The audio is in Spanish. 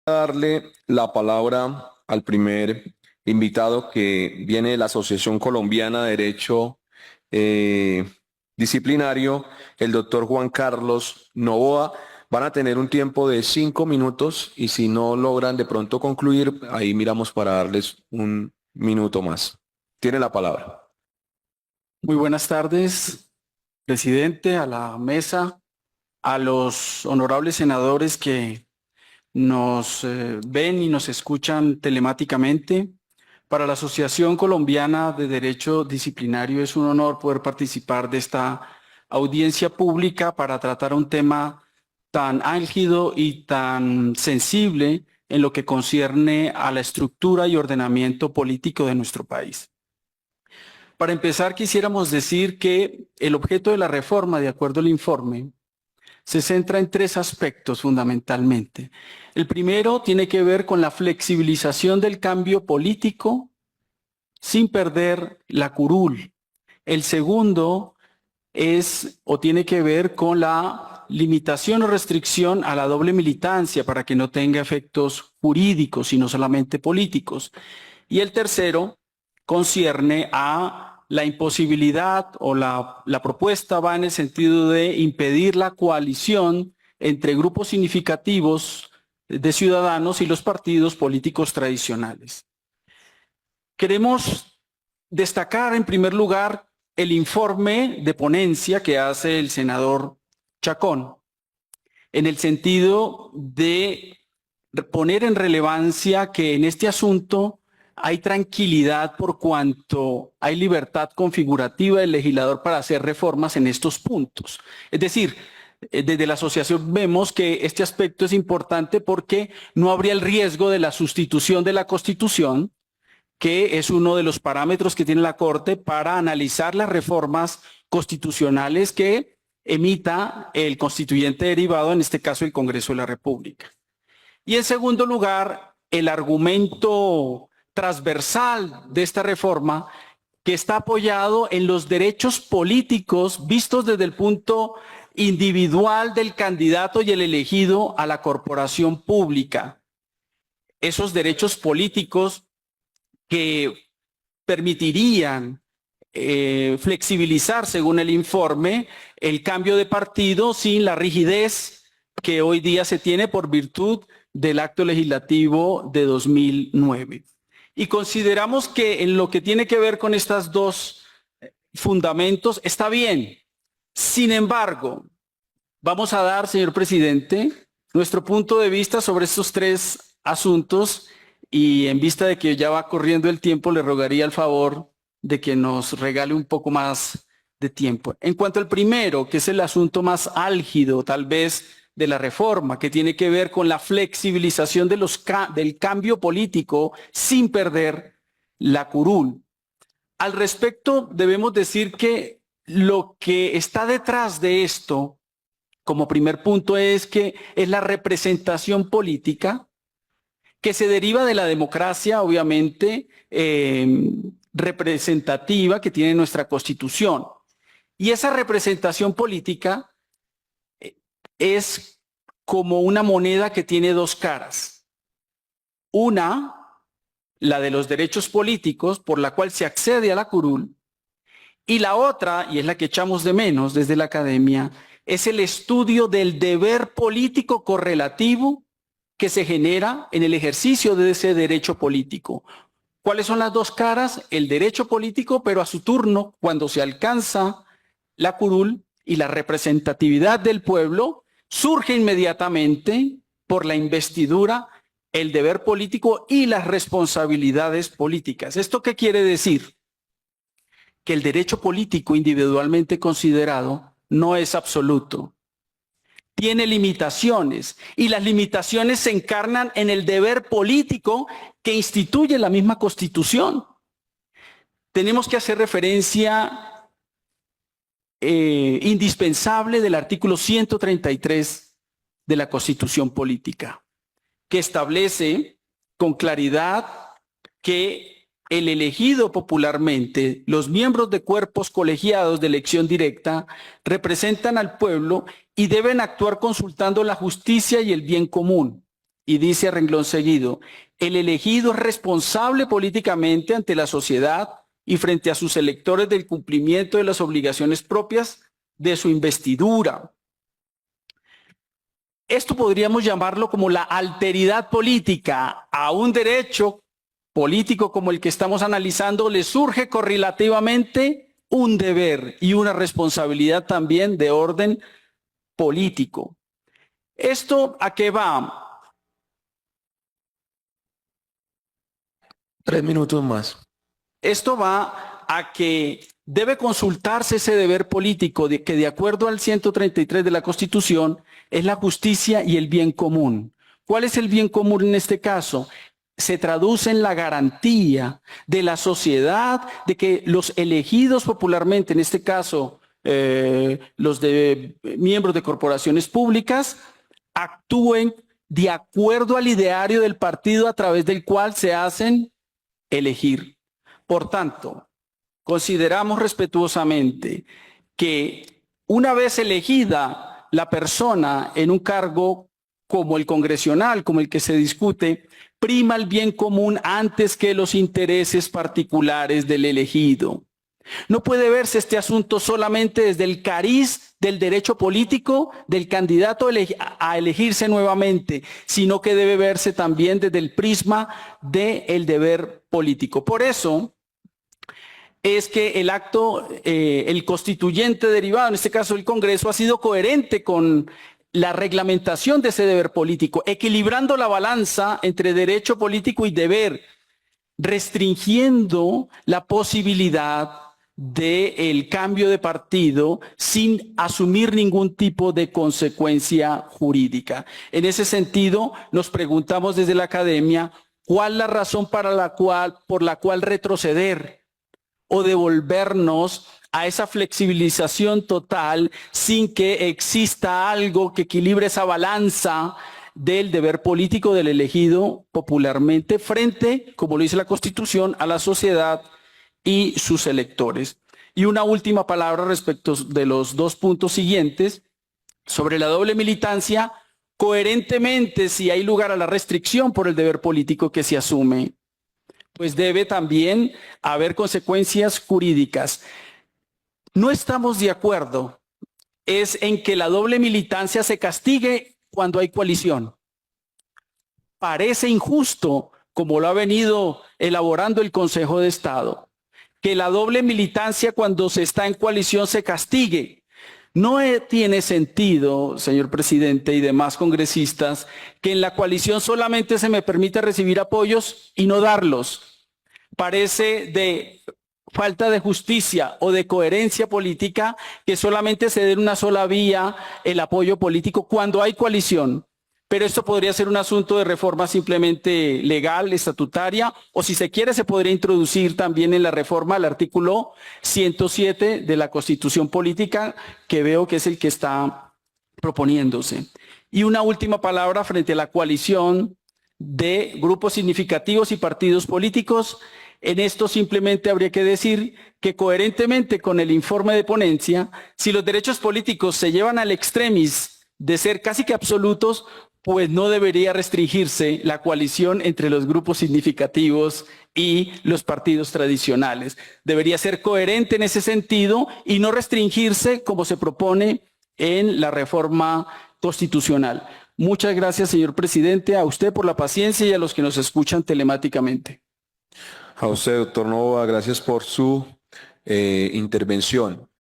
Darle la palabra al primer invitado que viene de la Asociación Colombiana de Derecho eh, Disciplinario, el doctor Juan Carlos Novoa. Van a tener un tiempo de 5 minutos y si no logran de pronto concluir, ahí miramos para darles un minuto más. Tiene la palabra. Muy buenas tardes, presidente, a la mesa, a los honorables senadores que nos ven y nos escuchan telemáticamente. Para la Asociación Colombiana de Derecho Disciplinario es un honor poder participar de esta audiencia pública para tratar un tema tan álgido y tan sensible en lo que concierne a la estructura y ordenamiento político de nuestro país. Para empezar, quisiéramos decir que el objeto de la reforma, de acuerdo al informe, se centra en tres aspectos fundamentalmente. El primero tiene que ver con la flexibilización del cambio político sin perder la curul. El segundo es o tiene que ver con la limitación o restricción a la doble militancia para que no tenga efectos jurídicos, sino solamente políticos. Y el tercero concierne a la imposibilidad o la propuesta va en el sentido de impedir la coalición entre grupos significativos de ciudadanos y los partidos políticos tradicionales. Queremos destacar en primer lugar el informe de ponencia que hace el senador Chacón, en el sentido de poner en relevancia que en este asunto hay tranquilidad por cuanto hay libertad configurativa del legislador para hacer reformas en estos puntos. Es decir, desde la asociación vemos que este aspecto es importante porque no habría el riesgo de la sustitución de la Constitución, que es uno de los parámetros que tiene la Corte para analizar las reformas constitucionales que emita el constituyente derivado, en este caso el Congreso de la República. Y en segundo lugar, el argumento transversal de esta reforma que está apoyado en los derechos políticos vistos desde el punto individual del candidato y el elegido a la corporación pública. Esos derechos políticos que permitirían flexibilizar, según el informe, el cambio de partido sin la rigidez que hoy día se tiene por virtud del acto legislativo de 2009. Y consideramos que en lo que tiene que ver con estos dos fundamentos está bien. Sin embargo, vamos a dar, señor presidente, nuestro punto de vista sobre estos tres asuntos y en vista de que ya va corriendo el tiempo, le rogaría el favor de que nos regale un poco más de tiempo. En cuanto al primero, que es el asunto más álgido, tal vez, de la reforma, que tiene que ver con la flexibilización de del cambio político sin perder la curul. Al respecto, debemos decir que lo que está detrás de esto, como primer punto, es que es la representación política que se deriva de la democracia, obviamente, representativa que tiene nuestra Constitución. Y esa representación política es como una moneda que tiene dos caras. Una, la de los derechos políticos, por la cual se accede a la curul, y la otra, y es la que echamos de menos desde la academia, es el estudio del deber político correlativo que se genera en el ejercicio de ese derecho político. ¿Cuáles son las dos caras? El derecho político, pero a su turno, cuando se alcanza la curul y la representatividad del pueblo, surge inmediatamente por la investidura el deber político y las responsabilidades políticas. ¿Esto qué quiere decir? Que el derecho político individualmente considerado no es absoluto. Tiene limitaciones y las limitaciones se encarnan en el deber político que instituye la misma Constitución. Tenemos que hacer referencia indispensable del artículo 133 de la Constitución Política, que establece con claridad que el elegido popularmente, los miembros de cuerpos colegiados de elección directa, representan al pueblo y deben actuar consultando la justicia y el bien común. y dice a renglón seguido, el elegido es responsable políticamente ante la sociedad y frente a sus electores del cumplimiento de las obligaciones propias de su investidura. Esto podríamos llamarlo como la alteridad política. A un derecho político como el que estamos analizando le surge correlativamente un deber y una responsabilidad también de orden político. ¿Esto a qué va? 3 minutos más. Esto va a que debe consultarse ese deber político que de acuerdo al 133 de la Constitución es la justicia y el bien común. ¿Cuál es el bien común en este caso? Se traduce en la garantía de la sociedad de que los elegidos popularmente, en este caso los de miembros de corporaciones públicas, actúen de acuerdo al ideario del partido a través del cual se hacen elegir. Por tanto, consideramos respetuosamente que una vez elegida la persona en un cargo como el congresional, como el que se discute, prima el bien común antes que los intereses particulares del elegido. No puede verse este asunto solamente desde el cariz del derecho político del candidato a elegirse nuevamente, sino que debe verse también desde el prisma del deber político. Por eso es que el acto, el constituyente derivado, en este caso el Congreso, ha sido coherente con la reglamentación de ese deber político, equilibrando la balanza entre derecho político y deber, restringiendo la posibilidad del cambio de partido sin asumir ningún tipo de consecuencia jurídica. En ese sentido, nos preguntamos desde la academia, ¿cuál es la razón por la cual retroceder o devolvernos a esa flexibilización total sin que exista algo que equilibre esa balanza del deber político del elegido popularmente frente, como lo dice la Constitución, a la sociedad y sus electores? Y una última palabra respecto de los dos puntos siguientes, sobre la doble militancia, coherentemente, si hay lugar a la restricción por el deber político que se asume, pues debe también haber consecuencias jurídicas. No estamos de acuerdo es en que la doble militancia se castigue cuando hay coalición. Parece injusto, como lo ha venido elaborando el Consejo de Estado, que la doble militancia cuando se está en coalición se castigue. No tiene sentido, señor presidente y demás congresistas, que en la coalición solamente se me permita recibir apoyos y no darlos. Parece de falta de justicia o de coherencia política que solamente se dé en una sola vía el apoyo político cuando hay coalición. Pero esto podría ser un asunto de reforma simplemente legal, estatutaria, o si se quiere se podría introducir también en la reforma al artículo 107 de la Constitución Política, que veo que es el que está proponiéndose. Y una última palabra frente a la coalición de grupos significativos y partidos políticos. En esto simplemente habría que decir que coherentemente con el informe de ponencia, si los derechos políticos se llevan al extremis de ser casi que absolutos, pues no debería restringirse la coalición entre los grupos significativos y los partidos tradicionales. Debería ser coherente en ese sentido y no restringirse como se propone en la reforma constitucional. Muchas gracias, señor presidente, a usted por la paciencia y a los que nos escuchan telemáticamente. A usted, doctor Nova, gracias por su intervención.